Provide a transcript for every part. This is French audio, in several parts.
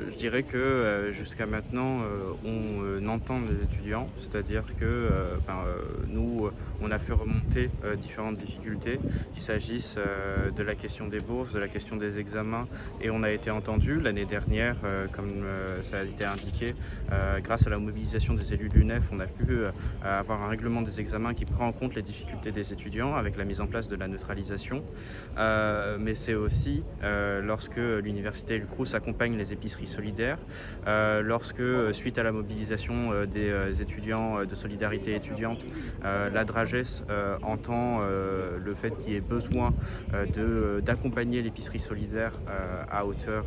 Je dirais que jusqu'à maintenant, on entend les étudiants, c'est-à-dire que nous, on a fait remonter différentes difficultés, qu'il s'agisse de la question des bourses, de la question des examens, et on a été entendu l'année dernière, comme ça a été indiqué, grâce à la mobilisation des élus de l'UNEF, on a pu avoir un règlement des examens qui prend en compte les difficultés des étudiants avec la mise en place de la neutralisation. Mais c'est aussi lorsque l'université et le Crous accompagnent les épiceries solidaires, lorsque suite à la mobilisation des étudiants de solidarité étudiante, la Drages entend le fait qu'il y ait besoin d'accompagner l'épicerie solidaire à hauteur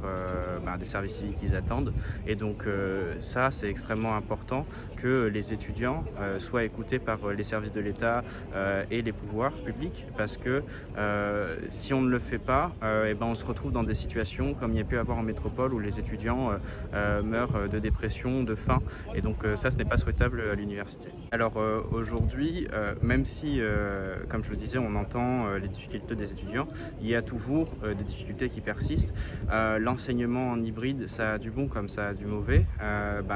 des services civiques qu'ils attendent. Et donc ça, c'est extrêmement important que les étudiants soient écoutés par les services de l'État et les pouvoirs publics, parce que si on ne le fait pas, on se retrouve dans des situations comme il y a pu avoir en métropole où les étudiants meurent de dépression, de faim, et donc ça, ce n'est pas souhaitable à l'université. Alors aujourd'hui, même si, comme je le disais, on entend les difficultés des étudiants, il y a toujours des difficultés qui persistent. L'enseignement en hybride, ça a du bon comme ça a du mauvais.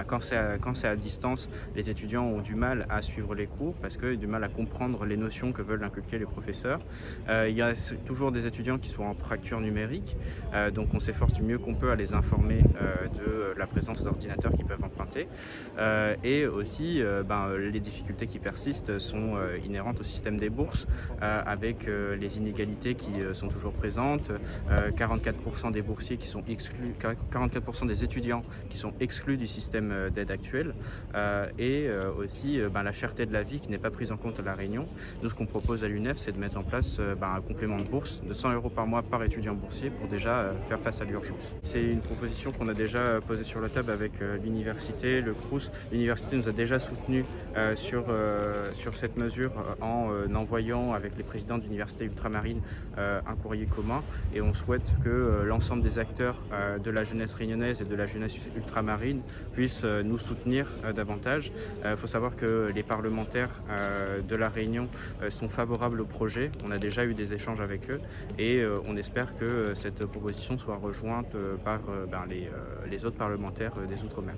Quand c'est à distance, les étudiants ont du mal à suivre les cours parce qu'ils ont du mal à comprendre les notions que veulent inculquer les professeurs. Il y a toujours des étudiants qui sont en fracture numérique, donc on s'efforce du mieux qu'on peut à les informer de la présence d'ordinateurs qui peuvent emprunter. Et aussi, les difficultés qui persistent sont inhérentes au système des bourses, avec les inégalités qui sont toujours présentes, 44% des boursiers qui sont exclus, 44% des étudiants qui sont exclus du système d'aide actuel, et aussi la cherté de la vie qui n'est pas prise en compte à La Réunion. Nous, ce qu'on propose à l'UNEF, c'est de mettre en place un complément de bourse de 100 € par mois par étudiant boursier pour déjà faire face à l'urgence. C'est une proposition qu'on a déjà posée sur la table avec l'université, le Crous. L'université nous a déjà soutenus sur cette mesure en envoyant avec les présidents d'universités ultramarines un courrier commun, et on souhaite que l'ensemble des acteurs de la jeunesse réunionnaise et de la jeunesse ultramarine puissent nous soutenir davantage. Il faut savoir que les parlementaires de La Réunion sont favorables au projet. On a déjà eu des échanges avec eux, et on espère que cette proposition soit rejointe par les autres parlementaires des Outre-mer.